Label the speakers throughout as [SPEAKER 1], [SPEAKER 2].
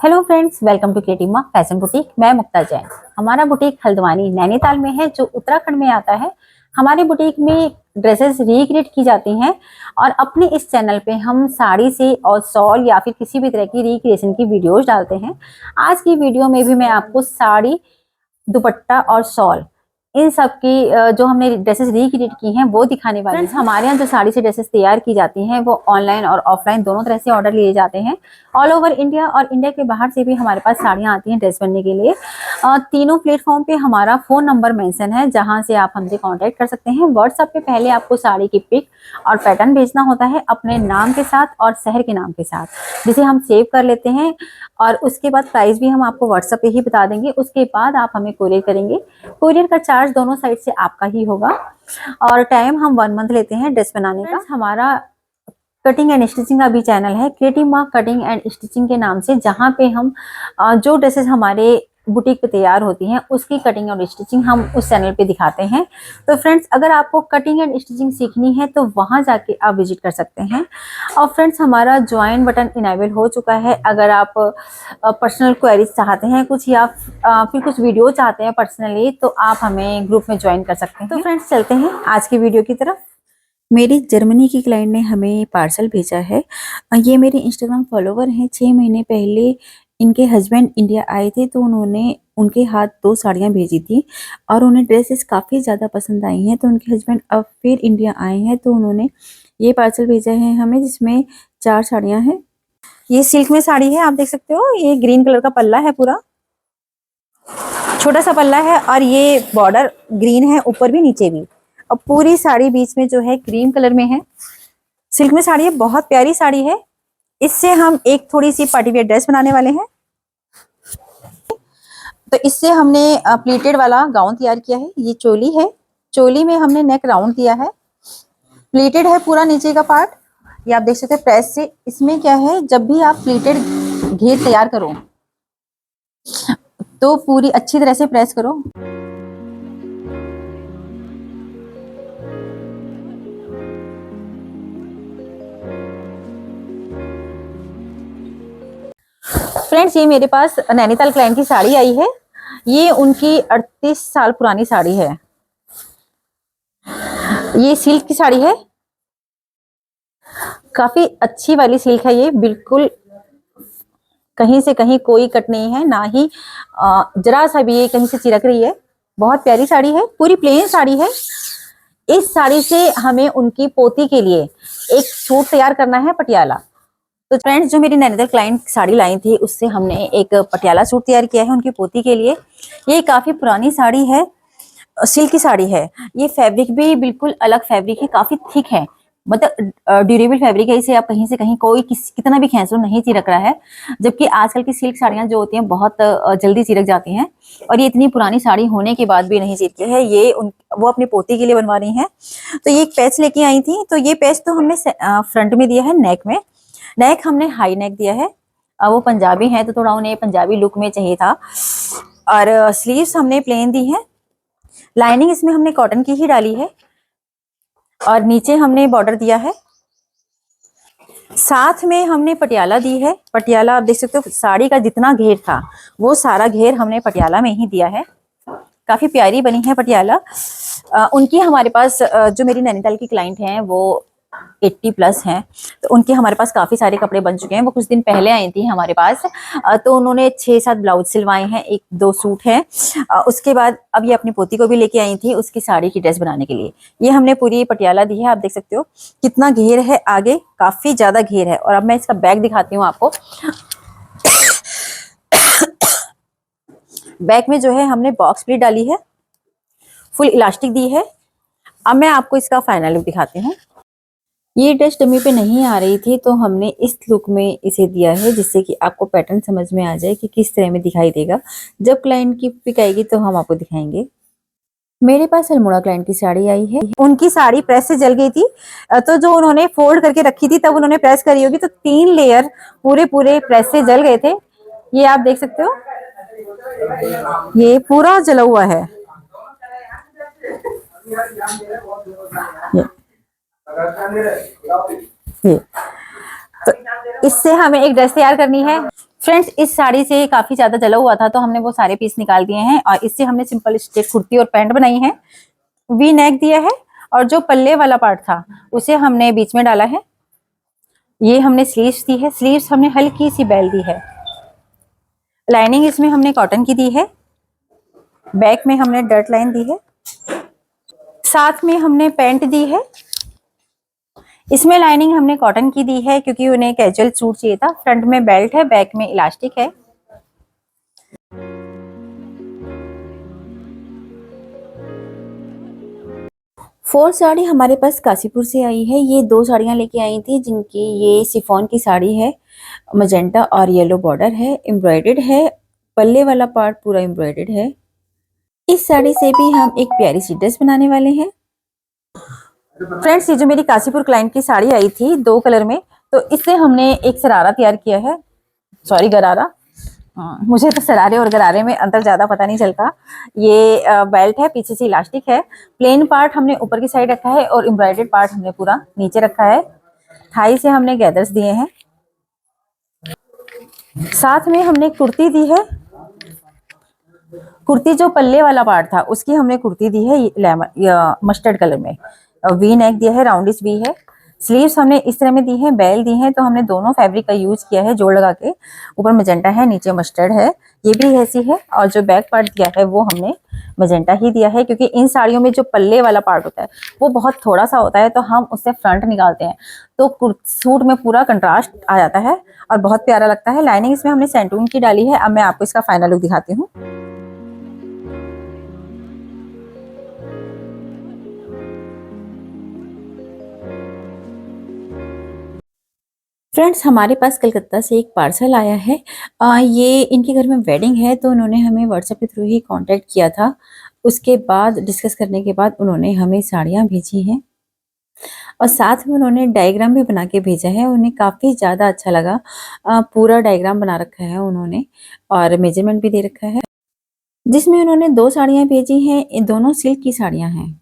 [SPEAKER 1] Hello friends, welcome to creative Maa fashion boutique. मैं मुक्ता जैन। हमारा boutique Haldwani Nainital में है, जो उत्तराखंड में आता है। हमारे बुटीक में ड्रेसेस रिक्रिएट की जाती हैं और अपने इस चैनल पे हम साड़ी से और शॉल या फिर किसी भी तरह की रिक्रिएशन की वीडियोस डालते हैं। आज की वीडियो में भी मैं आपको साड़ी, दुपट्टा और शॉल, इन सब की जो हमने ड्रेसेस रिक्रिएट की हैं वो दिखाने वाली हैं। हमारे यहाँ जो साड़ी से ड्रेसेस तैयार की जाती हैं वो ऑनलाइन और ऑफलाइन दोनों तरह से ऑर्डर लिए जाते हैं। ऑल ओवर इंडिया और इंडिया के बाहर से भी हमारे पास साड़ियाँ आती हैं ड्रेस बनने के लिए। तीनों प्लेटफॉर्म पे हमारा फ़ोन नंबर मेंशन है, जहाँ से आप हमसे कांटेक्ट कर सकते हैं। व्हाट्सएप पे पहले आपको साड़ी की पिक और पैटर्न भेजना होता है अपने नाम के साथ और शहर के नाम के साथ, जिसे हम सेव कर लेते हैं। और उसके बाद प्राइस भी हम आपको व्हाट्सएप पे ही बता देंगे। उसके बाद आप हमें कोरियर करेंगे। कोरियर का चार्ज दोनों साइड से आपका ही होगा और टाइम हम 1 मंथ लेते हैं ड्रेस बनाने का। हमारा कटिंग एंड स्टिचिंग का भी चैनल है, क्रिएटिव माँ कटिंग एंड स्टिचिंग के नाम से, जहाँ पे हम जो ड्रेसेस हमारे बुटीक पे तैयार होती हैं उसकी कटिंग और स्टिचिंग हम उस चैनल पे दिखाते हैं। तो फ्रेंड्स, अगर आपको कटिंग एंड स्टिचिंग सीखनी है तो वहां जाके आप विजिट कर सकते हैं। और फ्रेंड्स, हमारा ज्वाइन बटन इनेबल हो चुका है। अगर आप पर्सनल क्वेरीज चाहते हैं कुछ या फिर कुछ वीडियो चाहते हैं पर्सनली, तो आप हमें ग्रुप में ज्वाइन कर सकते हैं। तो फ्रेंड्स, चलते हैं आज की वीडियो की तरफ। मेरी जर्मनी की क्लाइंट ने हमें पार्सल भेजा है। ये मेरे इंस्टाग्राम फॉलोवर हैं। 6 महीने पहले इनके हस्बैंड इंडिया आए थे, तो उन्होंने उनके हाथ 2 साड़ियाँ भेजी थी और उन्हें ड्रेसेस काफ़ी ज़्यादा पसंद आई हैं। तो उनके हस्बैंड अब फिर इंडिया आए हैं, तो उन्होंने ये पार्सल भेजा है हमें, जिसमें 4 साड़ियाँ हैं। ये सिल्क में साड़ी है, आप देख सकते हो। ये ग्रीन कलर का पल्ला है, पूरा छोटा सा पल्ला है और ये बॉर्डर ग्रीन है, ऊपर भी नीचे भी। और पूरी साड़ी बीच में जो है क्रीम कलर में है। सिल्क में साड़ी है, बहुत प्यारी साड़ी है। इससे हम एक थोड़ी सी पार्टी वेयर ड्रेस बनाने वाले हैं। तो इससे हमने प्लीटेड वाला गाउन तैयार किया है। ये चोली है, चोली में हमने नेक राउंड दिया है। प्लीटेड है पूरा नीचे का पार्ट, ये आप देख सकते हैं प्रेस से। इसमें क्या है, जब भी आप प्लीटेड घेर तैयार करो तो पूरी अच्छी तरह से प्रेस करो। फ्रेंड्स, ये मेरे पास नैनीताल क्लाइंट की साड़ी आई है। ये उनकी 38 साल पुरानी साड़ी है। ये सिल्क की साड़ी है, काफी अच्छी वाली सिल्क है। ये बिल्कुल कहीं से कहीं कोई कट नहीं है, ना ही जरा सा भी ये कहीं से चिरक रही है। बहुत प्यारी साड़ी है, पूरी प्लेन साड़ी है। इस साड़ी से हमें उनकी पोती के लिए एक सूट तैयार करना है, पटियाला। तो फ्रेंड्स, जो मेरी नैनीताल क्लाइंट साड़ी लाई थी उससे हमने एक पटियाला सूट तैयार किया है उनकी पोती के लिए। ये काफी पुरानी साड़ी है, सिल्क की साड़ी है। ये फैब्रिक भी बिल्कुल अलग फैब्रिक है, काफी थिक है, मतलब ड्यूरेबल फैब्रिक है। इसे आप कहीं से कहीं कोई कितना भी खींच लो नहीं चिरक रहा है। जबकि आजकल की सिल्क साड़ियां जो होती हैं बहुत जल्दी चिरक जाती हैं, और ये इतनी पुरानी साड़ी होने के बाद भी नहीं चिरकी है। ये वो अपनी पोती के लिए बनवा रही हैं। तो ये एक पैच लेके आई थी। तो ये पैच तो हमने फ्रंट में दिया है, नेक में। नेक हमने हाई नेक दिया है। वो पंजाबी है तो थोड़ा उन्हें पंजाबी लुक में चाहिए था। और स्लीव्स हमने प्लेन दी है। लाइनिंग इसमें हमने कॉटन की ही डाली है और नीचे हमने बॉर्डर दिया है। साथ में हमने पटियाला दी है। पटियाला आप देख सकते हो, साड़ी का जितना घेर था वो सारा घेर हमने पटियाला में ही दिया है। काफी प्यारी बनी है पटियाला। उनकी हमारे पास जो मेरी नैनीताल की क्लाइंट हैं वो 80+ हैं, तो उनके हमारे पास काफी सारे कपड़े बन चुके हैं। वो कुछ दिन पहले आई थी हमारे पास। तो उन्होंने 6-7 ब्लाउज सिलवाए हैं, 1-2 सूट हैं। उसके बाद अब ये अपनी पोती को भी लेके आई थी उसकी साड़ी की ड्रेस बनाने के लिए। ये हमने पूरी पटियाला दी है, आप देख सकते हो कितना घेर है आगे, काफी ज्यादा घेर है। और अब मैं इसका बैक दिखाती हूँ आपको। बैक में जो है हमने बॉक्स प्लीट डाली है, फुल इलास्टिक दी है। अब मैं आपको इसका फाइनल लुक दिखाती हूँ। ये ड्रेस डमी पे नहीं आ रही थी, तो हमने इस लुक में इसे दिया है, जिससे कि आपको पैटर्न समझ में आ जाए कि किस तरह में दिखाई देगा। जब क्लाइंट की पिक आएगी तो हम आपको दिखाएंगे। मेरे पास अल्मोड़ा क्लाइंट की साड़ी आई है। उनकी साड़ी प्रेस से जल गई थी, तो जो उन्होंने फोल्ड करके रखी थी तब उन्होंने प्रेस करी होगी, तो 3 लेयर पूरे प्रेस से जल गए थे। ये आप देख सकते हो, ये पूरा जला हुआ है। ये तो इससे हमें एक ड्रेस तैयार करनी है। फ्रेंड्स, इस साड़ी से काफी ज्यादा जला हुआ था तो हमने वो सारे पीस निकाल दिए हैं और इससे हमने सिंपल स्ट्रेट कुर्ती और पैंट बनाई है। वी नेक दिया है और जो पल्ले वाला पार्ट था उसे हमने बीच में डाला है। ये हमने स्लीव्स दी है, स्लीव्स हमने हल्की सी बेल दी है। लाइनिंग इसमें हमने कॉटन की दी है। बैक में हमने डर्ट लाइन दी है। साथ में हमने पैंट दी है। इसमें लाइनिंग हमने कॉटन की दी है क्योंकि उन्हें कैजुअल सूट चाहिए था। फ्रंट में बेल्ट है, बैक में इलास्टिक है। फोर्थ साड़ी हमारे पास काशीपुर से आई है। ये 2 साड़ियां लेके आई थी जिनकी ये शिफॉन की साड़ी है, मजेंटा और येलो बॉर्डर है, एम्ब्रॉयडर्ड है, पल्ले वाला पार्ट पूरा एम्ब्रॉयडर्ड है। इस साड़ी से भी हम एक प्यारी सी ड्रेस बनाने वाले हैं। फ्रेंड्स, ये जो मेरी काशीपुर क्लाइंट की साड़ी आई थी 2 कलर में, तो इससे हमने एक शरारा तैयार किया है, सॉरी गरारा। मुझे तो शरारे और गरारे में अंतर ज्यादा पता नहीं चलता। ये बेल्ट है, पीछे से इलास्टिक है। प्लेन पार्ट हमने ऊपर की साइड रखा है और एम्ब्रॉयडर्ड पार्ट हमने पूरा नीचे रखा है। थाई से हमने गैदर्स दिए हैं। साथ में हमने कुर्ती दी है। कुर्ती जो पल्ले वाला पार्ट था उसकी हमने कुर्ती दी है मस्टर्ड कलर में। वी नेक दिया है, राउंडिश वी है। स्लीव्स हमने इस तरह में दी है, बेल दी है, तो हमने दोनों फैब्रिक का यूज किया है जोड़ लगा के। ऊपर मजेंटा है, नीचे मस्टर्ड है, ये भी ऐसी है। और जो बैक पार्ट दिया है वो हमने मजेंटा ही दिया है क्योंकि इन साड़ियों में जो पल्ले वाला पार्ट होता है वो बहुत थोड़ा सा होता है, तो हम उससे फ्रंट निकालते हैं तो सूट में पूरा कंट्रास्ट आ जाता है और बहुत प्यारा लगता है। लाइनिंग इसमें हमने सेंटून की डाली है। अब मैं आपको इसका फाइनल लुक दिखाती हूँ। फ्रेंड्स, हमारे पास कलकत्ता से एक पार्सल आया है। ये इनके घर में वेडिंग है तो उन्होंने हमें व्हाट्सएप के थ्रू ही कांटेक्ट किया था। उसके बाद डिस्कस करने के बाद उन्होंने हमें साड़ियाँ भेजी हैं और साथ में उन्होंने डायग्राम भी बना के भेजा है। उन्हें काफ़ी ज़्यादा अच्छा लगा। पूरा डायग्राम बना रखा है उन्होंने और मेजरमेंट भी दे रखा है। जिसमें उन्होंने 2 साड़ियाँ भेजी हैं, ये दोनों सिल्क की साड़ियाँ हैं।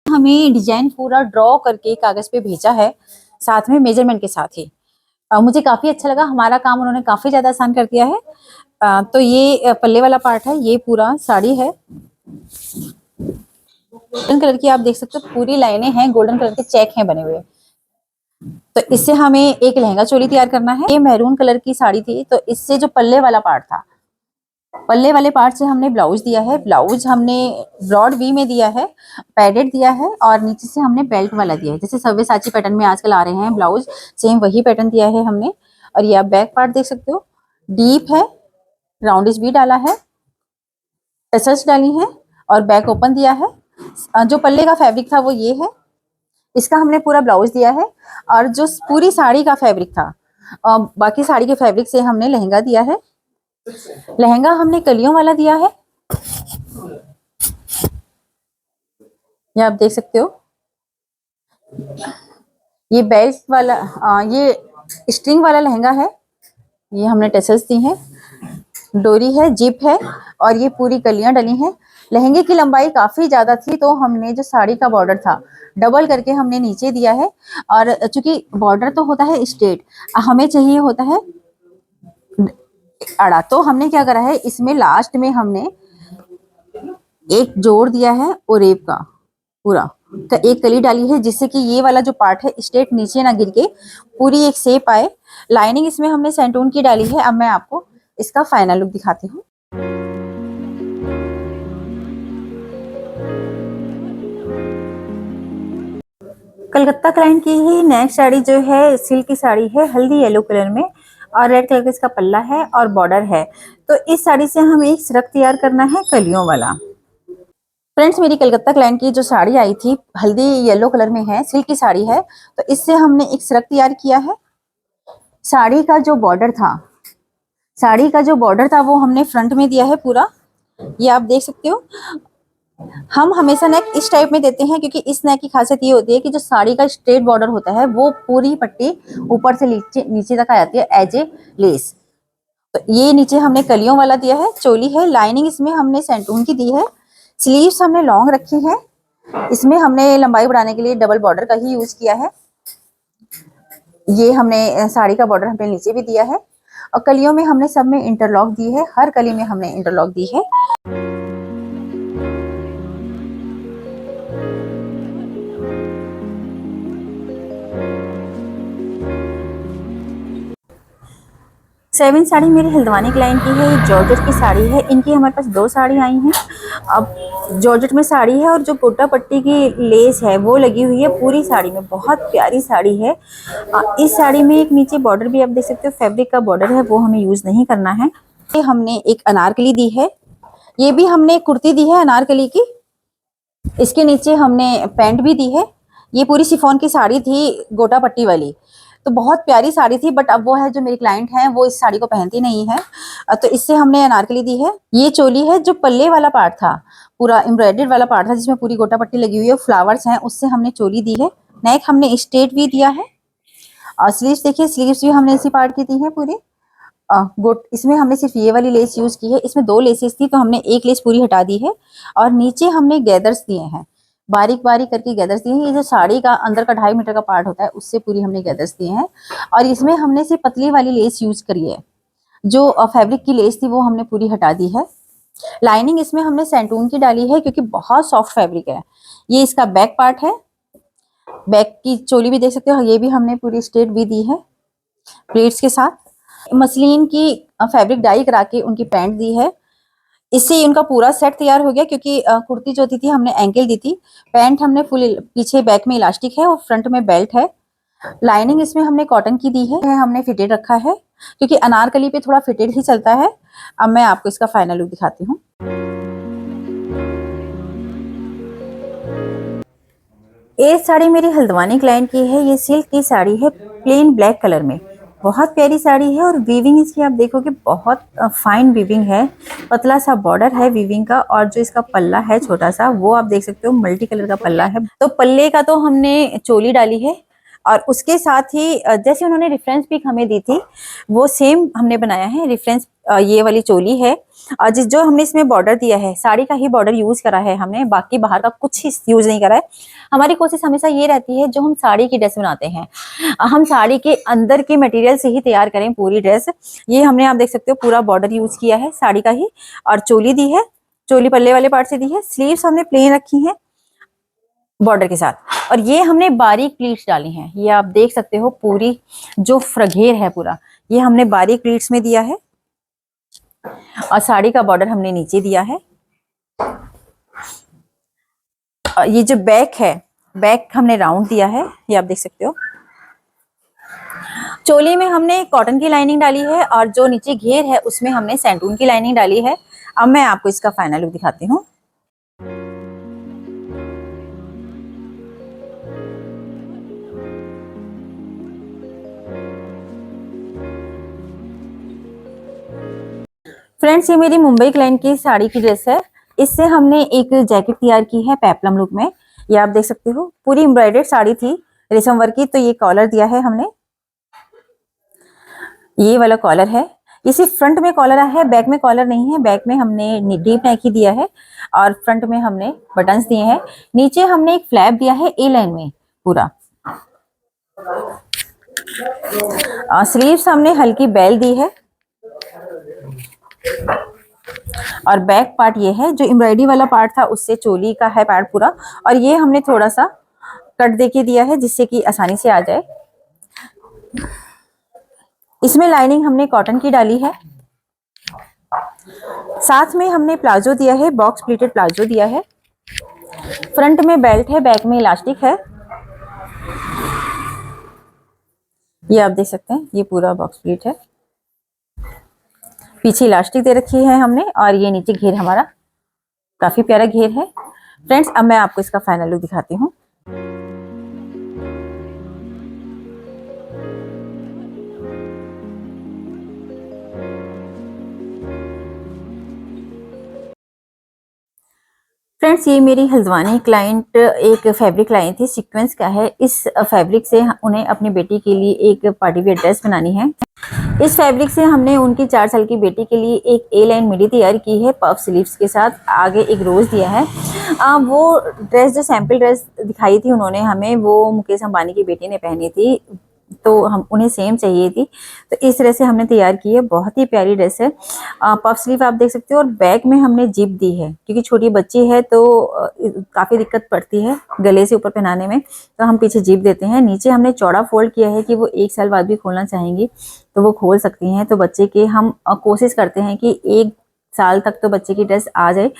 [SPEAKER 1] हमें डिजाइन पूरा ड्रॉ करके कागज पे भेजा है, साथ में मेजरमेंट के साथ ही। मुझे काफी अच्छा लगा, हमारा काम उन्होंने काफी ज्यादा आसान कर दिया है। तो ये पल्ले वाला पार्ट है, ये पूरा साड़ी है। गोल्डन कलर की आप देख सकते हो, पूरी लाइनें हैं, गोल्डन कलर के चेक हैं बने हुए। तो इससे हमें एक लहंगा चोली तैयार करना है। ये मैरून कलर की साड़ी थी, तो इससे जो पल्ले वाला पार्ट था, पल्ले वाले पार्ट से हमने ब्लाउज दिया है। ब्लाउज हमने ब्रॉड वी में दिया है, पैडेड दिया है और नीचे से हमने बेल्ट वाला दिया है। जैसे सव्यसाची पैटर्न में आजकल आ रहे हैं ब्लाउज, सेम वही पैटर्न दिया है हमने। और ये आप बैक पार्ट देख सकते हो, डीप है, राउंडिश भी डाला है, टसल्स डाली है और बैक ओपन दिया है। जो पल्ले का फैब्रिक था वो ये है, इसका हमने पूरा ब्लाउज दिया है। और जो पूरी साड़ी का फैब्रिक था, बाकी साड़ी के फैब्रिक से हमने लहंगा दिया है। लहंगा हमने कलियों वाला दिया है, ये आप देख सकते हो। ये बेल्ट वाला, ये स्ट्रिंग वाला लहंगा है। ये हमने टेसल्स दी हैं, डोरी है, जिप है और ये पूरी कलियां डली हैं। लहंगे की लंबाई काफी ज्यादा थी तो हमने जो साड़ी का बॉर्डर था डबल करके हमने नीचे दिया है। और चूंकि बॉर्डर तो होता है स्ट्रेट, हमें चाहिए होता है अड़ा, तो हमने क्या करा है, इसमें लास्ट में हमने एक जोड़ दिया है ओरेब का, पूरा का एक कली डाली है जिससे कि ये वाला जो पार्ट है स्ट्रेट नीचे ना गिर के पूरी एक शेप आए। लाइनिंग इसमें हमने सेंटून की डाली है। अब मैं आपको इसका फाइनल लुक दिखाती हूँ। कलकत्ता क्लाइंट की ही नेक्स्ट साड़ी जो है सिल्क की साड़ी है, हल्दी येलो कलर में और रेड कलर का इसका पल्ला है और बॉर्डर है। तो इस साड़ी से हमें एक सिरक तैयार करना है कलियों वाला। फ्रेंड्स, मेरी कलकत्ता क्लाइंट की जो साड़ी आई थी हल्दी येलो कलर में है, सिल्क की साड़ी है, तो इससे हमने एक सिरक तैयार किया है। साड़ी का जो बॉर्डर था, साड़ी का जो बॉर्डर था वो हमने फ्रंट में दिया है पूरा, ये आप देख सकते हो। हम हमेशा नेक इस टाइप में देते हैं क्योंकि इस नेक की खासियत ये होती है कि जो साड़ी का स्ट्रेट बॉर्डर होता है वो पूरी पट्टी ऊपर से नीचे नीचे तक आ जाती है एज ए लेस। तो ये नीचे हमने कलियों वाला दिया है, चोली है। लाइनिंग इसमें हमने सेंटून की दी है। स्लीव्स हमने लॉन्ग रखी है, इसमें हमने लंबाई बढ़ाने के लिए डबल बॉर्डर का ही यूज किया है। ये हमने साड़ी का बॉर्डर हमने नीचे भी दिया है और कलियों में हमने सब में इंटरलॉक दी है, हर कली में हमने इंटरलॉक दी है। सेवन साड़ी मेरी हल्द्वानी क्लाइंट की है, ये जॉर्जेट की साड़ी है। इनकी हमारे पास 2 साड़ी आई हैं। अब जॉर्जेट में साड़ी है और जो गोटा पट्टी की लेस है वो लगी हुई है पूरी साड़ी में, बहुत प्यारी साड़ी है। इस साड़ी में एक नीचे बॉर्डर भी आप देख सकते हो, फैब्रिक का बॉर्डर है, वो हमें यूज नहीं करना है। ये हमने एक अनारकली दी है, ये भी हमने कुर्ती दी है अनारकली की, इसके नीचे हमने पैंट भी दी है। ये पूरी शिफॉन की साड़ी थी गोटा पट्टी वाली, तो बहुत प्यारी साड़ी थी, बट अब वो है जो मेरी क्लाइंट है वो इस साड़ी को पहनती नहीं है, तो इससे हमने अनारकली दी है। ये चोली है, जो पल्ले वाला पार्ट था पूरा एम्ब्रॉयडर्ड वाला पार्ट था जिसमें पूरी गोटा पट्टी लगी हुई है, फ्लावर्स हैं, उससे हमने चोली दी है। नेक हमने स्ट्रेट भी दिया है और स्लीव्स देखिए, स्लीव्स भी हमने इसी पार्ट की दी है पूरी। इसमें हमने सिर्फ ये वाली लेस यूज की है, इसमें 2 लेसेस थी तो हमने एक लेस पूरी हटा दी है। और नीचे हमने गैदर्स दिए हैं, बारीक बारीक करके गैदर्स दिए हैं। ये जो साड़ी का अंदर का 2.5 मीटर का पार्ट होता है उससे पूरी हमने गैदर्स दिए हैं। और इसमें हमने सिर्फ पतली वाली लेस यूज करी है, जो फैब्रिक की लेस थी वो हमने पूरी हटा दी है। लाइनिंग इसमें हमने सैंटून की डाली है क्योंकि बहुत सॉफ्ट फैब्रिक है। ये इसका बैक पार्ट है, बैक की चोली भी देख सकते हो, ये भी हमने पूरी स्ट्रेट भी दी है प्लेट्स के साथ। मसलिन की फैब्रिक डाई करा के उनकी पैंट दी है, इससे उनका पूरा सेट तैयार हो गया। क्योंकि कुर्ती जो थी हमने एंकल दी थी, पैंट हमने फुल पीछे बैक में इलास्टिक है और फ्रंट में बेल्ट है। लाइनिंग इसमें हमने कॉटन की दी है, हमने फिटेड रखा है क्योंकि अनारकली पे थोड़ा फिटेड ही चलता है। अब मैं आपको इसका फाइनल लुक दिखाती हूँ। ये साड़ी मेरी हल्द्वानी क्लाइंट की है, ये सिल्क की साड़ी है प्लेन ब्लैक कलर में, बहुत प्यारी साड़ी है। और वीविंग इसकी आप देखोगे बहुत फाइन वीविंग है, पतला सा बॉर्डर है वीविंग का। और जो इसका पल्ला है छोटा सा, वो आप देख सकते हो मल्टी कलर का पल्ला है। तो पल्ले का तो हमने चोली डाली है और उसके साथ ही जैसे उन्होंने रेफरेंस पिक हमें दी थी वो सेम हमने बनाया है। रेफरेंस ये वाली चोली है और जो हमने इसमें बॉर्डर दिया है साड़ी का ही बॉर्डर यूज करा है हमने, बाकी बाहर का कुछ ही यूज नहीं करा है। हमारी कोशिश हमेशा ये रहती है जो हम साड़ी की ड्रेस बनाते हैं हम साड़ी के अंदर के मटेरियल से ही तैयार करें पूरी ड्रेस। ये हमने आप देख सकते हो पूरा बॉर्डर यूज किया है साड़ी का ही, और चोली दी है, चोली पल्ले वाले पार्ट से दी है। स्लीव्स हमने प्लेन रखी है बॉर्डर के साथ, और ये हमने बारीक प्लीट्स डाली हैं। ये आप देख सकते हो पूरी जो फ्रघेर है पूरा ये हमने बारीक प्लीट्स में दिया है, और साड़ी का बॉर्डर हमने नीचे दिया है। और ये जो बैक है, बैक हमने राउंड दिया है, ये आप देख सकते हो। चोली में हमने कॉटन की लाइनिंग डाली है और जो नीचे घेर है उसमें हमने सैंटून की लाइनिंग डाली है। अब मैं आपको इसका फाइनल लुक दिखाती हूँ। फ्रेंड्स, ये मेरी मुंबई क्लाइंट की साड़ी की ड्रेस है। इससे हमने एक जैकेट तैयार की है पेप्लम लुक में, ये आप देख सकते हो। पूरी एम्ब्रॉयडर्ड साड़ी थी रेशम वर्क की, तो ये कॉलर दिया है हमने, ये वाला कॉलर है। ये सिर्फ फ्रंट में कॉलर है, बैक में कॉलर नहीं है। बैक में हमने डीप नेक ही दिया है और फ्रंट में हमने बटन्स दिए हैं। नीचे हमने एक फ्लैप दिया है ए लाइन में पूरा। स्लीव्स हमने हल्की बेल दी है और बैक पार्ट ये है, जो एम्ब्रॉयडरी वाला पार्ट था उससे चोली का है पार्ट पूरा। और ये हमने थोड़ा सा कट देके दिया है जिससे कि आसानी से आ जाए। इसमें लाइनिंग हमने कॉटन की डाली है, साथ में हमने प्लाजो दिया है, बॉक्स प्लीटेड प्लाजो दिया है। फ्रंट में बेल्ट है, बैक में इलास्टिक है, ये आप देख सकते हैं। ये पूरा बॉक्स प्लीट है, पीछे इलास्टिक दे रखी है हमने, और ये नीचे घेर हमारा काफी प्यारा घेर है। फ्रेंड्स, अब मैं आपको इसका फाइनल लुक दिखाती हूँ। फ्रेंड्स, ये मेरी हल्द्वानी क्लाइंट एक फैब्रिक लाई थी, सीक्वेंस का है। इस फैब्रिक से उन्हें अपनी बेटी के लिए एक पार्टी वेयर ड्रेस बनानी है। इस फैब्रिक से हमने उनकी 4 साल की बेटी के लिए एक ए लाइन मिडी तैयार की है पफ स्लीव्स के साथ, आगे एक रोज दिया है। वो ड्रेस जो सैंपल ड्रेस दिखाई थी उन्होंने हमें, वो मुकेश अंबानी की बेटी ने पहनी थी तो हम उन्हें सेम चाहिए थी, तो इस तरह से हमने तैयार की है। बहुत ही प्यारी ड्रेस है। पफ स्लीव आप देख सकते हो, और बैक में हमने जिप दी है क्योंकि छोटी बच्ची है तो काफ़ी दिक्कत पड़ती है गले से ऊपर पहनाने में, तो हम पीछे जिप देते हैं। नीचे हमने चौड़ा फोल्ड किया है कि वो 1 साल बाद भी खोलना चाहेंगी तो वो खोल सकती हैं। तो बच्चे के हम कोशिश करते हैं कि 1 साल तक तो बच्चे की ड्रेस आ जाए,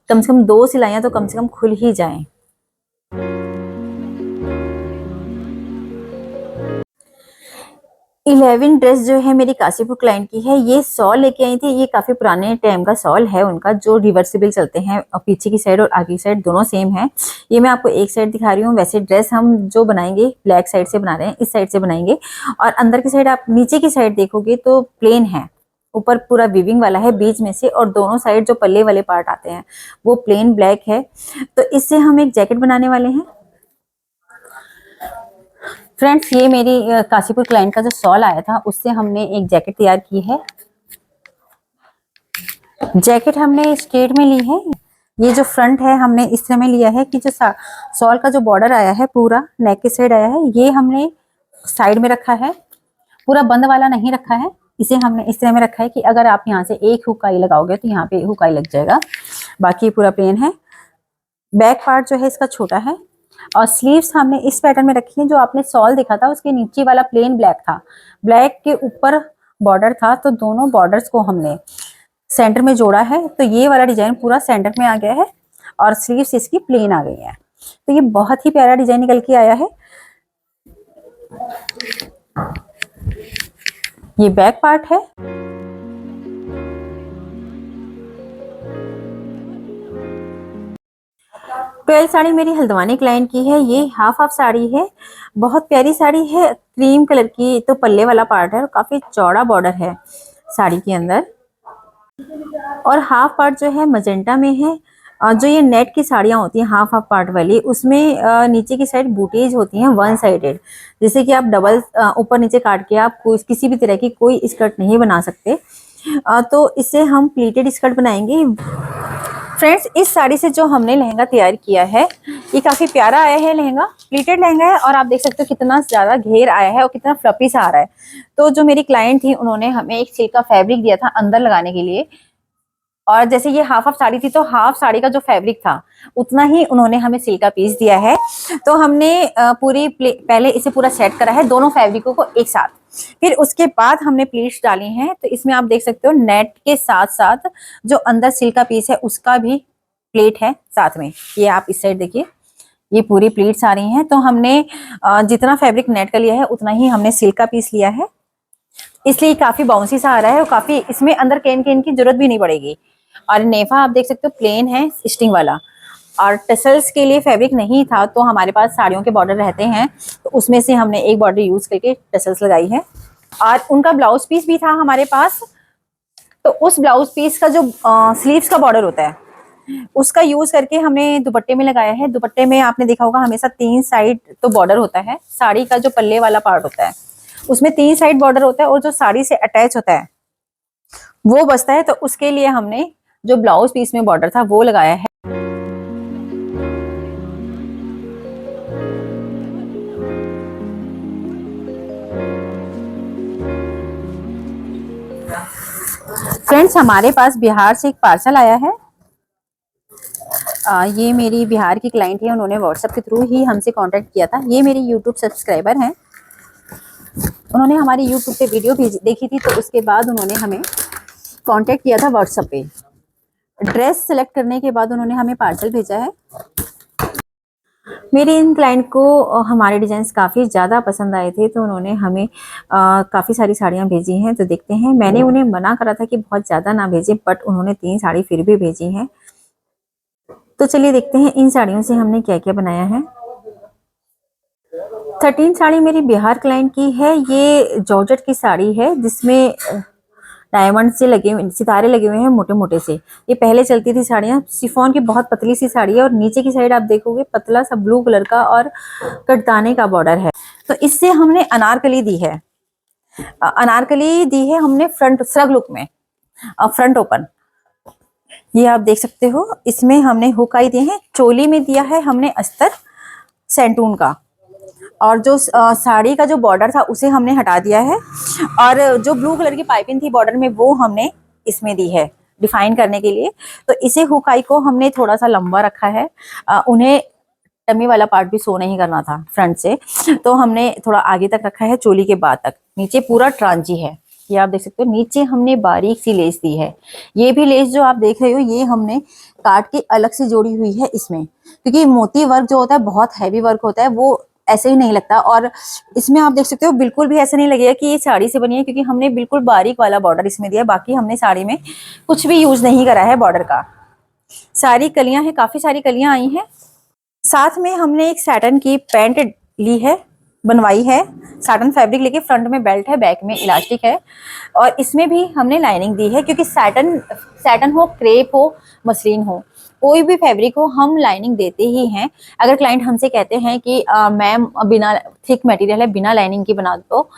[SPEAKER 1] कम से कम 2 सिलाइयाँ तो कम से कम खुल ही जाएं। 11 ड्रेस जो है मेरी काशीपुर क्लाइंट की है। ये सॉल लेके आई थी, ये काफी पुराने टाइम का सॉल है उनका, जो रिवर्सिबल चलते हैं, और पीछे की साइड और आगे की साइड दोनों सेम है। ये मैं आपको एक साइड दिखा रही हूँ। वैसे ड्रेस हम जो बनाएंगे ब्लैक साइड से बना रहे हैं, इस साइड से बनाएंगे। और अंदर की साइड आप नीचे की साइड देखोगे तो प्लेन है, ऊपर पूरा वीविंग वाला है बीच में से, और दोनों साइड जो पल्ले वाले पार्ट आते हैं वो प्लेन ब्लैक है। तो इससे हम एक जैकेट बनाने वाले हैं। फ्रेंड्स, ये मेरी काशीपुर क्लाइंट का जो सॉल आया था उससे हमने एक जैकेट तैयार की है। जैकेट हमने स्ट्रेट में ली है। ये जो फ्रंट है हमने इस तरह में लिया है कि जो सॉल का जो बॉर्डर आया है पूरा नेक के साइड आया है, ये हमने साइड में रखा है, पूरा बंद वाला नहीं रखा है। इसे हमने इस तरह में रखा है कि अगर आप यहाँ से एक हुकाई लगाओगे तो यहाँ पे हुकाई लग जाएगा, बाकी पूरा प्लेन है। बैक पार्ट जो है इसका छोटा है, और स्लीव्स हमने इस पैटर्न में रखी है। जो आपने सॉल देखा था उसके नीचे वाला प्लेन ब्लैक था, ब्लैक के ऊपर बॉर्डर था, तो दोनों बॉर्डर्स को हमने सेंटर में जोड़ा है। तो ये वाला डिजाइन पूरा सेंटर में आ गया है, और स्लीव्स इसकी प्लेन आ गई है। तो ये बहुत ही प्यारा डिजाइन निकल के आया है। ये बैक पार्ट है। ट्वेल्व साड़ी मेरी हल्द्वानी क्लाइंट की है। ये हाफ साड़ी है, बहुत प्यारी साड़ी है, क्रीम कलर की। तो पल्ले वाला पार्ट है, काफी चौड़ा बॉर्डर है साड़ी के अंदर, और हाफ पार्ट जो है मजेंटा में है। जो ये नेट की साड़ियाँ होती हैं हाफ पार्ट वाली, उसमें नीचे की साइड बूटीज होती हैं वन साइडेड, जैसे कि आप डबल ऊपर नीचे काट के आप किसी भी तरह की कोई स्कर्ट नहीं बना सकते। तो इससे हम प्लीटेड स्कर्ट बनाएंगे। फ्रेंड्स, इस साड़ी से जो हमने लहंगा तैयार किया है, ये काफी प्यारा आया है लहंगा, प्लीटेड लहंगा है, और आप देख सकते हो कितना ज्यादा घेर आया है और कितना फ्लफी सा आ रहा है। तो जो मेरी क्लाइंट थी उन्होंने हमें एक सिल्क का फैब्रिक दिया था अंदर लगाने के लिए, और जैसे ये हाफ साड़ी थी तो हाफ साड़ी का जो फैब्रिक था उतना ही उन्होंने हमें सिल्क का पीस दिया है। तो हमने पहले इसे पूरा सेट करा है दोनों फैब्रिकों को एक साथ, फिर उसके बाद हमने प्लीट्स डाली हैं। तो इसमें आप देख सकते हो नेट के साथ साथ जो अंदर सिल्क का पीस है उसका भी प्लेट है साथ में। ये आप इस साइड देखिए, ये पूरी प्लीट्स आ रही हैं। तो हमने जितना फैब्रिक नेट का लिया है उतना ही हमने सिल्क का पीस लिया है, इसलिए काफी बाउंसी सा आ रहा है, और काफी इसमें अंदर केन केन की जरूरत भी नहीं पड़ेगी। और नेफा आप देख सकते हो प्लेन है स्टिंग वाला, और टसल्स के लिए फैब्रिक नहीं था तो हमारे पास साड़ियों के बॉर्डर रहते हैं, तो उसमें से हमने एक बॉर्डर यूज करके टसल्स लगाई है। और उनका ब्लाउज पीस भी था हमारे पास, तो उस ब्लाउज पीस का जो स्लीव्स का बॉर्डर होता है उसका यूज करके हमने दुपट्टे में लगाया है। दुपट्टे में आपने देखा होगा हमेशा 3 साइड तो बॉर्डर होता है, साड़ी का जो पल्ले वाला पार्ट होता है उसमें 3 साइड बॉर्डर होता है, और जो साड़ी से अटैच होता है वो बचता है। तो उसके लिए हमने जो ब्लाउज पीस में बॉर्डर था वो लगाया है। फ्रेंड्स, हमारे पास बिहार से एक पार्सल आया है। ये मेरी बिहार की क्लाइंट है, उन्होंने व्हाट्सएप के थ्रू ही हमसे कांटेक्ट किया था। ये मेरी यूट्यूब सब्सक्राइबर हैं, उन्होंने हमारी यूट्यूब पे वीडियो देखी थी, तो उसके बाद उन्होंने हमें कांटेक्ट किया था व्हाट्सएप पे। ड्रेस सेलेक्ट करने के बाद उन्होंने हमें पार्सल भेजा है। मेरे इन क्लाइंट को हमारे डिजाइन्स काफ़ी ज़्यादा पसंद आए थे, तो उन्होंने हमें काफ़ी सारी साड़ियाँ भेजी हैं। तो देखते हैं, मैंने उन्हें मना करा था कि बहुत ज़्यादा ना भेजें, बट उन्होंने 3 साड़ी फिर भी भेजी हैं। तो चलिए देखते हैं इन साड़ियों से हमने क्या क्या बनाया है। 13 साड़ी मेरी बिहार क्लाइंट की है। ये जॉर्जेट की साड़ी है जिसमें डायमंड से लगे हुए सितारे लगे हुए हैं मोटे मोटे से। ये पहले चलती थी साड़ियाँ, शिफॉन की बहुत पतली सी साड़ी है, और नीचे की साइड आप देखोगे पतला सा ब्लू कलर का और कटदाने का बॉर्डर है। तो इससे हमने अनारकली दी है, अनारकली दी है हमने फ्रंट श्रग लुक में, फ्रंट ओपन। ये आप देख सकते हो, इसमें हमने हुक आई दी है। चोली में दिया है हमने अस्तर सेंटून का, और जो साड़ी का जो बॉर्डर था उसे हमने हटा दिया है, और जो ब्लू कलर की पाइपिंग थी बॉर्डर में वो हमने इसमें दी है डिफाइन करने के लिए। तो इसे हुकाई को हमने थोड़ा सा लंबा रखा है, उन्हें टमी वाला पार्ट भी शो नहीं करना था फ्रंट से, तो हमने थोड़ा आगे तक रखा है, चोली के बाद तक। नीचे पूरा ट्रांजी है, ये आप देख सकते हो। नीचे हमने बारीक सी लेस दी है, ये भी लेस जो आप देख रहे हो ये हमने काट के अलग से जोड़ी हुई है इसमें, क्योंकि मोती वर्क जो होता है बहुत हैवी वर्क होता है, वो ऐसे ही नहीं लगता। और इसमें आप देख सकते हो बिल्कुल भी ऐसा नहीं लगेगा कि ये साड़ी से बनी है, क्योंकि हमने बिल्कुल बारीक वाला बॉर्डर इसमें दिया है। बाकी हमने साड़ी में कुछ भी यूज नहीं करा है बॉर्डर का। सारी कलियां हैं, काफी सारी कलियां आई हैं। साथ में हमने एक सैटन की पैंट ली है, बनवाई है। सैटन फैब्रिक लेके फ्रंट में बेल्ट है, बैक में इलास्टिक है, और इसमें भी हमने लाइनिंग दी है, क्योंकि सैटन हो, क्रेप हो, मसलिन हो, कोई भी फैब्रिक हो, हम लाइनिंग देते ही हैं। अगर क्लाइंट हमसे कहते हैं कि मैम बिना थिक मटेरियल है, बिना लाइनिंग की बना दो,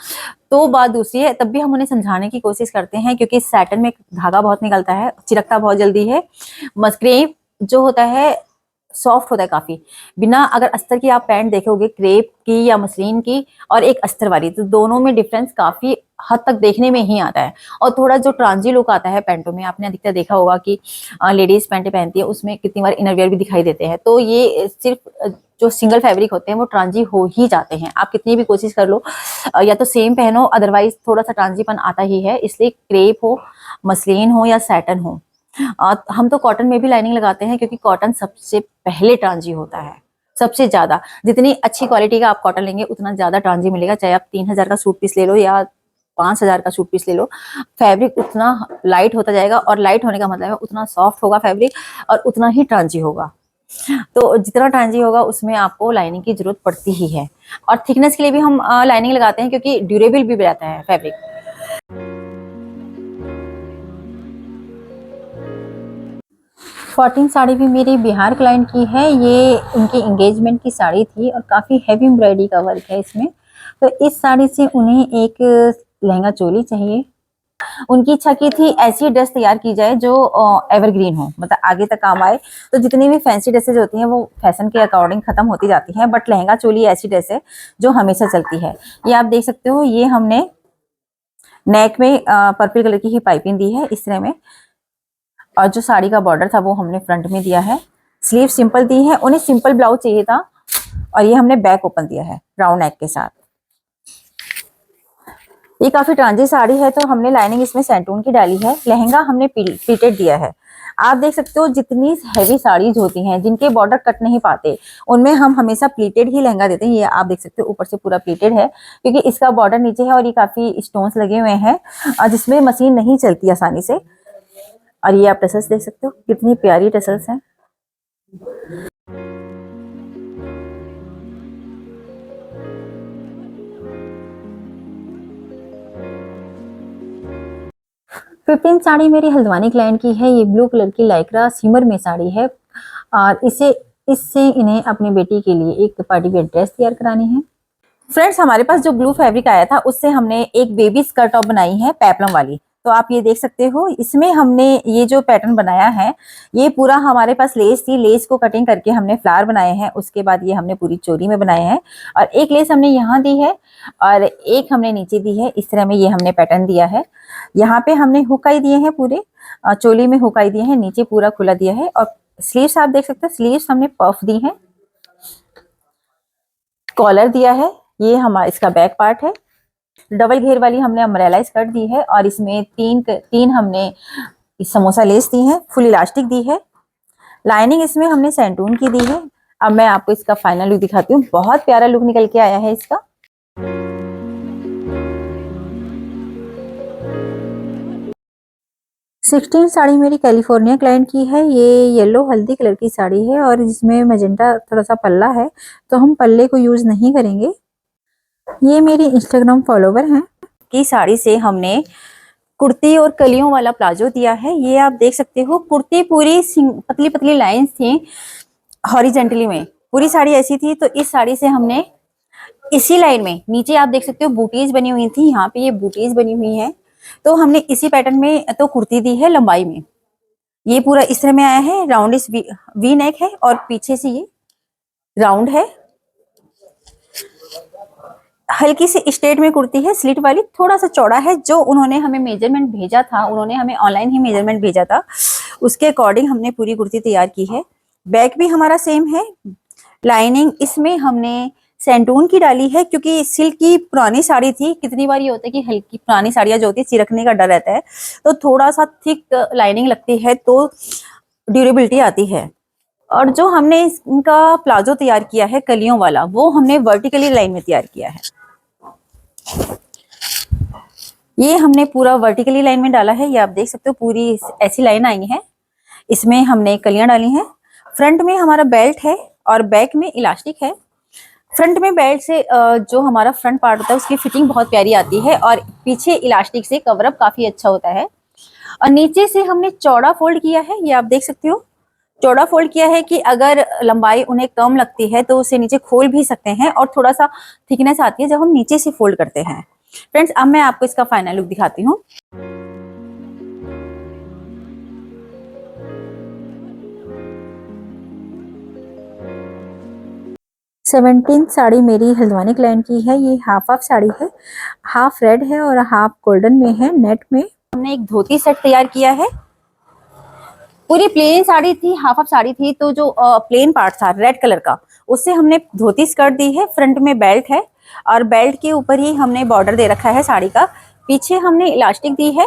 [SPEAKER 1] तो बात दूसरी है, तब भी हम उन्हें समझाने की कोशिश करते हैं, क्योंकि सैटन में धागा बहुत निकलता है, चिरकता बहुत जल्दी है। क्रेप जो होता है सॉफ्ट होता है काफी। बिना अगर अस्तर की आप पैंट देखोगे, क्रेप की या मसलिन की और एक अस्तर वाली, तो दोनों में डिफरेंस काफी हद तक देखने में ही आता है। और थोड़ा जो ट्रांजी लुक आता है पैंटों में, आपने अधिकतर देखा होगा कि लेडीज पैंटें पहनती है, उसमें कितनी बार इनरवियर भी दिखाई देते हैं। तो ये सिर्फ जो सिंगल फैब्रिक होते हैं वो ट्रांजी हो ही जाते हैं, आप कितनी भी कोशिश कर लो, या तो सेम पहनो, अदरवाइज थोड़ा सा ट्रांजीपन आता ही है। इसलिए क्रेप हो, मसलिन हो या सैटन हो, हम तो कॉटन में भी लाइनिंग लगाते हैं, क्योंकि कॉटन सबसे पहले ट्रांजी होता है सबसे ज्यादा। जितनी अच्छी क्वालिटी का आप कॉटन लेंगे उतना ज्यादा ट्रांजी मिलेगा, चाहे आप 3000 का सूट पीस ले लो या 5000 का सूट पीस ले लो, फैब्रिक उतना लाइट होता जाएगा, और लाइट होने का मतलब है उतना सॉफ्ट होगा फैब्रिक और उतना ही ट्रांजी होगा। तो जितना ट्रांजी होगा उसमें आपको लाइनिंग की जरूरत पड़ती ही है। और थिकनेस के लिए भी हम लाइनिंग लगाते हैं, क्योंकि ड्यूरेबल भी रहता है फैब्रिक। 14 साड़ी भी मेरी बिहार क्लाइंट की है। ये उनकी एंगेजमेंट की साड़ी थी और काफ़ी हैवी एम्ब्रॉयडरी का वर्क है इसमें। तो इस साड़ी से उन्हें एक लहंगा चोली चाहिए। उनकी इच्छा की थी ऐसी ड्रेस तैयार की जाए जो एवरग्रीन हो, मतलब आगे तक काम आए। तो जितनी भी फैंसी ड्रेसेज होती हैं वो फैशन के अकॉर्डिंग खत्म होती जाती हैं, बट लहंगा चोली ऐसी ड्रेस है जो हमेशा चलती है। ये आप देख सकते हो, ये हमने नेक में पर्पल कलर की ही पाइपिंग दी है इस तरह में, और जो साड़ी का बॉर्डर था वो हमने फ्रंट में दिया है। स्लीव सिंपल दी है, उन्हें सिंपल ब्लाउज चाहिए था, और ये हमने बैक ओपन दिया है राउंड नेक के साथ। ये काफी ट्रांजी साड़ी है, तो हमने लाइनिंग इसमें सेंटून की डाली है। लहंगा हमने प्लीटेड दिया है। आप देख सकते हो जितनी हैवी साड़ीज होती हैं जिनके बॉर्डर कट नहीं पाते, उनमें हम हमेशा प्लीटेड ही लहंगा देते हैं। ये आप देख सकते हो ऊपर से पूरा प्लीटेड है, क्योंकि इसका बॉर्डर नीचे है और ये काफी स्टोन्स लगे हुए हैं, जिसमें मशीन नहीं चलती आसानी से। और ये आप टसल्स देख सकते हो, कितनी प्यारी टसल्स हैं। फिफ्टीन साड़ी मेरी हल्द्वानी क्लाइंट की है। ये ब्लू कलर की लाइक्रा सिमर में साड़ी है, और इससे इन्हें अपनी बेटी के लिए एक पार्टी वेयर ड्रेस तैयार करानी है। फ्रेंड्स, हमारे पास जो ब्लू फैब्रिक आया था उससे हमने एक बेबी स्कर्ट टॉप बनाई है पेप्लम वाली। तो आप ये देख सकते हो, इसमें हमने ये जो पैटर्न बनाया है, ये पूरा हमारे पास लेस थी, लेस को कटिंग करके हमने फ्लावर बनाए हैं। उसके बाद ये हमने पूरी चोरी में बनाए हैं, और एक लेस हमने यहाँ दी है और एक हमने नीचे दी है। इस तरह में ये हमने पैटर्न दिया है। यहाँ पे हमने हुकाई दिए हैं, पूरे चोली में हुकाई दिए हैं, नीचे पूरा खुला दिया है। और स्लीव्स आप देख सकते हो, स्लीव्स हमने पफ दी है, कॉलर दिया है। ये हमारा इसका बैक पार्ट है। डबल घेर वाली हमने अम्ब्रेला स्कर्ट दी है, और इसमें तीन हमने समोसा लेस दी है, फुल इलास्टिक दी है। लाइनिंग इसमें हमने सेंटून की दी है। अब मैं आपको इसका फाइनल लुक दिखाती हूँ। बहुत प्यारा लुक निकल के आया है इसका। सिक्सटीन साड़ी मेरी कैलिफोर्निया क्लाइंट की है। ये येलो हल्दी कलर की साड़ी है, और इसमें मजेंटा थोड़ा सा पल्ला है, तो हम पल्ले को यूज नहीं करेंगे। ये मेरी इंस्टाग्राम फॉलोवर हैं। की साड़ी से हमने कुर्ती और कलियों वाला प्लाजो दिया है। ये आप देख सकते हो, कुर्ती पूरी पतली पतली लाइंस थी हॉरिजेंटली में, पूरी साड़ी ऐसी थी। तो इस साड़ी से हमने इसी लाइन में नीचे आप देख सकते हो बूटीज बनी हुई थी, यहाँ पे ये बूटीज बनी हुई है। तो हमने इसी पैटर्न में तो कुर्ती दी है लंबाई में। ये पूरा इस तरह में आया है, राउंड इस वी नेक है, और पीछे से ये राउंड है। हल्की सी स्ट्रेट में कुर्ती है, स्लिट वाली, थोड़ा सा चौड़ा है। जो उन्होंने हमें मेजरमेंट भेजा था, उन्होंने हमें ऑनलाइन ही मेजरमेंट भेजा था, उसके अकॉर्डिंग हमने पूरी कुर्ती तैयार की है। बैक भी हमारा सेम है। लाइनिंग इसमें हमने सैंटून की डाली है, क्योंकि सिल्क की पुरानी साड़ी थी। कितनी बार ये होता है कि हल्की पुरानी साड़ियां जो होती है चिरकने का डर रहता है, तो थोड़ा सा थिक लाइनिंग लगती है तो ड्यूरेबिलिटी आती है। और जो हमने इनका प्लाजो तैयार किया है कलियों वाला, वो हमने वर्टिकली लाइन में तैयार किया है। ये हमने पूरा वर्टिकली लाइन में डाला है, ये आप देख सकते हो पूरी ऐसी लाइन आई है। इसमें हमने कलियां डाली हैं। फ्रंट में हमारा बेल्ट है और बैक में इलास्टिक है। फ्रंट में बेल्ट से जो हमारा फ्रंट पार्ट होता है उसकी फिटिंग बहुत प्यारी आती है, और पीछे इलास्टिक से कवरअप काफी अच्छा होता है। और नीचे से हमने चौड़ा फोल्ड किया है, ये आप देख सकते हो। चौड़ा फोल्ड किया है कि अगर लंबाई उन्हें कम लगती है तो उसे नीचे खोल भी सकते हैं, और थोड़ा सा थिकनेस आती है जब हम नीचे से फोल्ड करते हैं। फ्रेंड्स, अब मैं आपको इसका फाइनल लुक दिखाती हूँ। 17 साड़ी मेरी हल्द्वानी क्लाइंट की है। ये हाफ साड़ी है, हाफ रेड है और हाफ गोल्डन में है। नेट में हमने एक धोती सेट तैयार किया है। पूरी प्लेन साड़ी थी, हाफ साड़ी थी, तो जो प्लेन पार्ट था रेड कलर का, उससे हमने धोती स्कर्ट दी है। फ्रंट में बेल्ट है और बेल्ट के ऊपर ही हमने बॉर्डर दे रखा है साड़ी का। पीछे हमने इलास्टिक दी है।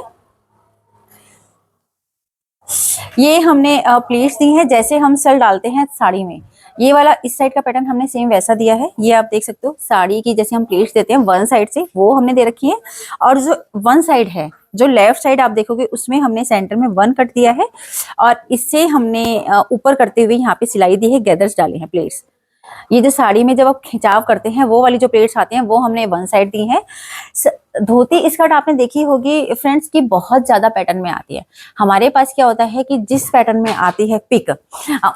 [SPEAKER 1] ये हमने प्लेट्स दी है जैसे हम सल डालते हैं साड़ी में। ये वाला इस साइड का पैटर्न हमने सेम वैसा दिया है। ये आप देख सकते हो साड़ी की जैसे हम प्लेट्स देते हैं वन साइड से, वो हमने दे रखी है। और जो वन साइड है, जो लेफ्ट साइड आप देखोगे, उसमें हमने सेंटर में वन कट दिया है, और इससे हमने ऊपर करते हुए यहाँ पे सिलाई दी है, गैदर्स डाले हैं प्लेट्स। ये जो साड़ी में जब आप खिंचाव करते हैं वो वाली जो प्लेट्स आती हैं वो हमने वन साइड दी है। धोती स्कर्ट आपने देखी होगी फ्रेंड्स की बहुत ज्यादा पैटर्न में आती है। हमारे पास क्या होता है कि जिस पैटर्न में आती है पिक,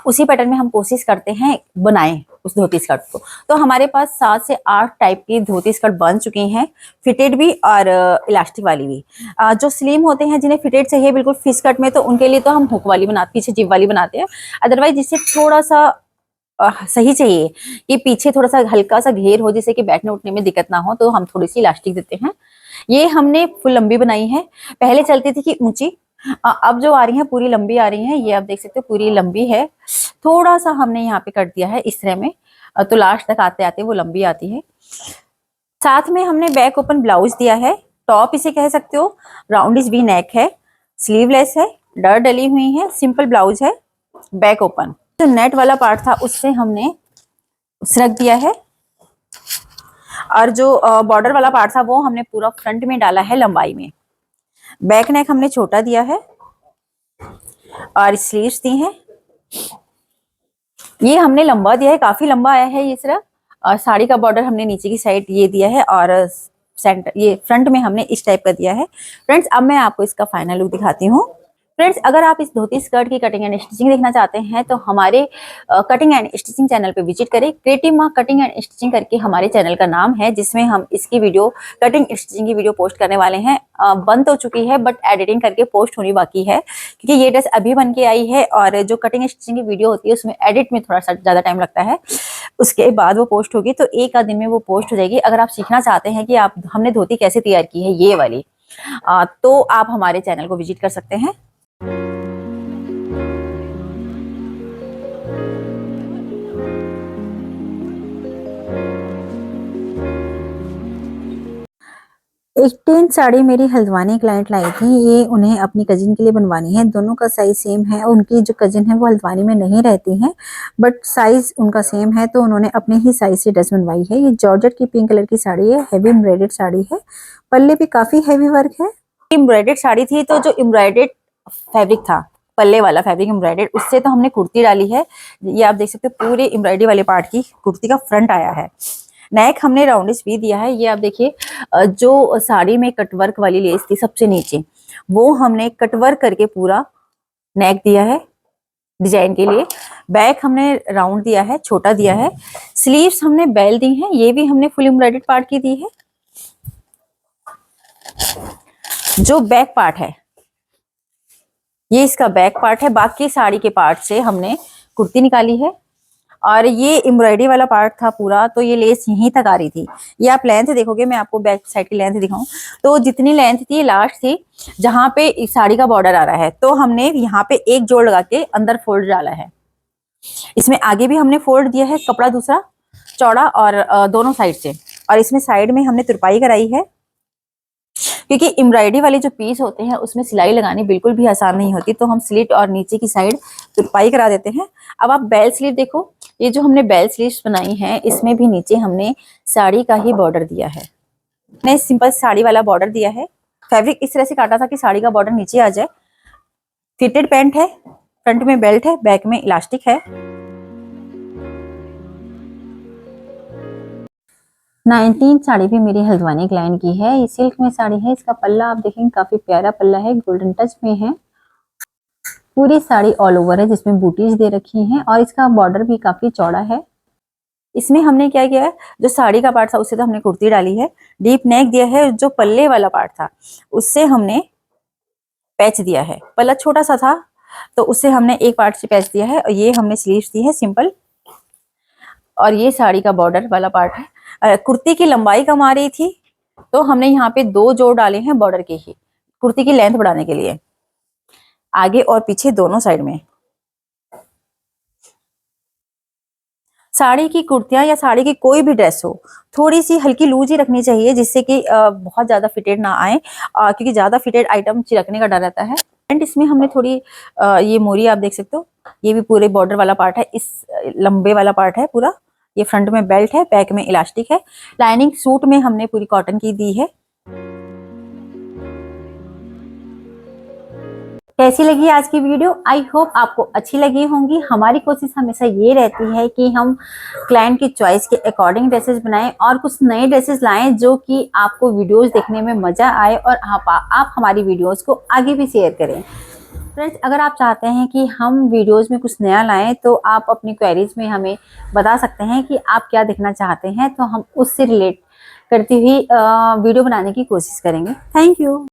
[SPEAKER 1] उसी पैटर्न में हम कोशिश करते हैं बनाएं उस धोती स्कर्ट को। तो हमारे पास 7 से 8 टाइप की धोती स्कर्ट बन चुकी हैं, फिटेड भी और इलास्टिक वाली भी। जो स्लिम होते हैं जिन्हें फिटेड चाहिए बिल्कुल फिश कट में, तो उनके लिए तो हम हुक वाली बनाते, पीछे जिप वाली बनाते हैं। अदरवाइज जिससे थोड़ा सा सही चाहिए कि पीछे थोड़ा सा हल्का सा घेर हो, जिससे कि बैठने उठने में दिक्कत ना हो, तो हम थोड़ी सी इलास्टिक देते हैं। ये हमने फुल लंबी बनाई है। पहले चलती थी कि ऊंची, अब जो आ रही है पूरी लंबी आ रही है। ये आप देख सकते हो पूरी लंबी है। थोड़ा सा हमने यहाँ पे कट दिया है इस तरह में, तो लास्ट तक आते आते वो लंबी आती है। साथ में हमने बैक ओपन ब्लाउज दिया है, टॉप इसे कह सकते हो। राउंड इज वी नेक है, स्लीवलेस है, डर डली हुई है, सिंपल ब्लाउज है, बैक ओपन। जो नेट वाला पार्ट था उससे हमने रख दिया है, और जो बॉर्डर वाला पार्ट था वो हमने पूरा फ्रंट में डाला है लंबाई में। बैक नेक हमने छोटा दिया है और स्लीव्स दी हैं। ये हमने लंबा दिया है, काफी लंबा आया है ये सिर्फ। और साड़ी का बॉर्डर हमने नीचे की साइड ये दिया है, और सेंटर ये फ्रंट में हमने इस टाइप का दिया है। फ्रेंड्स, अब मैं आपको इसका फाइनल लुक दिखाती हूँ। फ्रेंड्स, अगर आप इस धोती स्कर्ट की कटिंग एंड स्टिचिंग देखना चाहते हैं तो हमारे कटिंग एंड स्टिचिंग चैनल पे विजिट करें। क्रिएटिव माँ कटिंग एंड स्टिचिंग करके हमारे चैनल का नाम है, जिसमें हम इसकी वीडियो, कटिंग स्टिचिंग की वीडियो पोस्ट करने वाले हैं। बन तो चुकी है बट एडिटिंग करके पोस्ट होनी बाकी है, क्योंकि ये ड्रेस अभी बन के आई है, और जो कटिंग स्टिचिंग की वीडियो होती है उसमें एडिट में थोड़ा सा ज्यादा टाइम लगता है। उसके बाद वो पोस्ट होगी, तो एक आध दिन में वो पोस्ट हो जाएगी। अगर आप सीखना चाहते हैं कि आप हमने धोती कैसे तैयार की है ये वाली, तो आप हमारे चैनल को विजिट कर सकते हैं। एक साड़ी मेरी हल्द्वानी क्लाइंट लाई थी। ये उन्हें अपनी कजिन के लिए बनवानी है। दोनों का साइज सेम है। उनकी जो कजिन है वो हल्द्वानी में नहीं रहती हैं, बट साइज उनका सेम है, तो उन्होंने अपने ही साइज से ड्रेस बनवाई है। ये जॉर्जेट की पिंक कलर की साड़ी है, हैवी एम्ब्रॉयडर्ड साड़ी है। पल्ले पे काफी हैवी वर्क है। एम्ब्रॉयडर्ड साड़ी थी, तो जो एम्ब्रॉयडर्ड फैब्रिक था, पल्ले वाला फैब्रिक एम्ब्रॉयडर्ड, उससे तो हमने कुर्ती डाली है। ये आप देख सकते हो पूरे एम्ब्रॉयडरी वाले पार्ट की कुर्ती का फ्रंट आया है। नेक हमने राउंडिश भी दिया है। ये आप देखिए, जो साड़ी में कटवर्क वाली लेस थी सबसे नीचे, वो हमने कटवर्क करके पूरा नेक दिया है डिजाइन के लिए। बैक हमने राउंड दिया है, छोटा दिया है। स्लीव्स हमने बेल दी हैं, ये भी हमने फुल एम्ब्रॉयडर्ड पार्ट की दी है। जो बैक पार्ट है ये इसका बैक पार्ट है। बाकी साड़ी के पार्ट से हमने कुर्ती निकाली है, और ये एम्ब्रॉयडरी वाला पार्ट था पूरा, तो ये लेस यहीं तक आ रही थी। ये आप लेंथ देखोगे, मैं आपको बैक साइड की लेंथ दिखाऊं तो जितनी लेंथ थी लास्ट थी जहां पे इस साड़ी का बॉर्डर आ रहा है, तो हमने यहाँ पे एक जोड़ लगा के अंदर फोल्ड डाला है। इसमें आगे भी हमने फोल्ड दिया है, कपड़ा दूसरा चौड़ा और दोनों साइड से, और इसमें साइड में हमने तुरपाई कराई है, क्योंकि एम्ब्रॉयडरी वाले जो पीस होते हैं उसमें सिलाई लगानी बिल्कुल भी आसान नहीं होती, तो हम स्लिट और नीचे की साइड तुरपाई करा देते हैं। अब आप बेल स्लीव देखो, ये जो हमने बेल स्लीव्स बनाई हैं इसमें भी नीचे हमने साड़ी का ही बॉर्डर दिया है, मैंने सिंपल साड़ी वाला बॉर्डर दिया है। फैब्रिक इस तरह से काटा था कि साड़ी का बॉर्डर नीचे आ जाए। फिटेड पैंट है, फ्रंट में बेल्ट है, बैक में इलास्टिक है। 19 साड़ी भी मेरी हल्द्वानी क्लाइंट की है, ये सिल्क में साड़ी है। इसका पल्ला आप देखेंगे काफी प्यारा पल्ला है, गोल्डन टच में है। पूरी साड़ी ऑल ओवर है जिसमें बूटीज दे रखी हैं, और इसका बॉर्डर भी काफी चौड़ा है। इसमें हमने क्या किया है, जो साड़ी का पार्ट था उससे तो हमने कुर्ती डाली है, डीप नेक दिया है। जो पल्ले वाला पार्ट था उससे हमने पैच दिया है, पल्ला छोटा सा था तो उससे हमने एक पार्ट से पैच दिया है, और ये हमने स्लीव्स दी है सिंपल। और ये साड़ी का बॉर्डर वाला पार्ट है। कुर्ती की लंबाई कम आ रही थी तो हमने यहाँ पे 2 जोड़ डाले हैं बॉर्डर के ही, कुर्ती की लेंथ बढ़ाने के लिए, आगे और पीछे दोनों साइड में। साड़ी की कुर्तियां या साड़ी की कोई भी ड्रेस हो, थोड़ी सी हल्की लूज ही रखनी चाहिए, जिससे कि बहुत ज्यादा फिटेड ना आए, क्योंकि ज्यादा फिटेड आइटम चिरकने का डर रहता है। एंड इसमें हमने थोड़ी ये मोरी आप देख सकते हो, ये भी पूरे बॉर्डर वाला पार्ट है, इस लंबे वाला पार्ट है पूरा। ये फ्रंट में बेल्ट है, बैक में इलास्टिक है। लाइनिंग सूट में हमने पूरी कॉटन की दी है। कैसी लगी आज की वीडियो? आई होप आपको अच्छी लगी होंगी। हमारी कोशिश हमेशा ये रहती है कि हम क्लाइंट की चॉइस के अकॉर्डिंग ड्रेसेस बनाएं और कुछ नए ड्रेसेस लाएं जो कि आपको वीडियोस देखने में मजा आए, और आप हमारी वीडियोस को आगे भी शेयर करें। फ्रेंड्स, अगर आप चाहते हैं कि हम वीडियोस में कुछ नया लाएं तो आप अपनी क्वेरीज में हमें बता सकते हैं कि आप क्या देखना चाहते हैं, तो हम उससे रिलेट करती हुई वीडियो बनाने की कोशिश करेंगे। Thank you.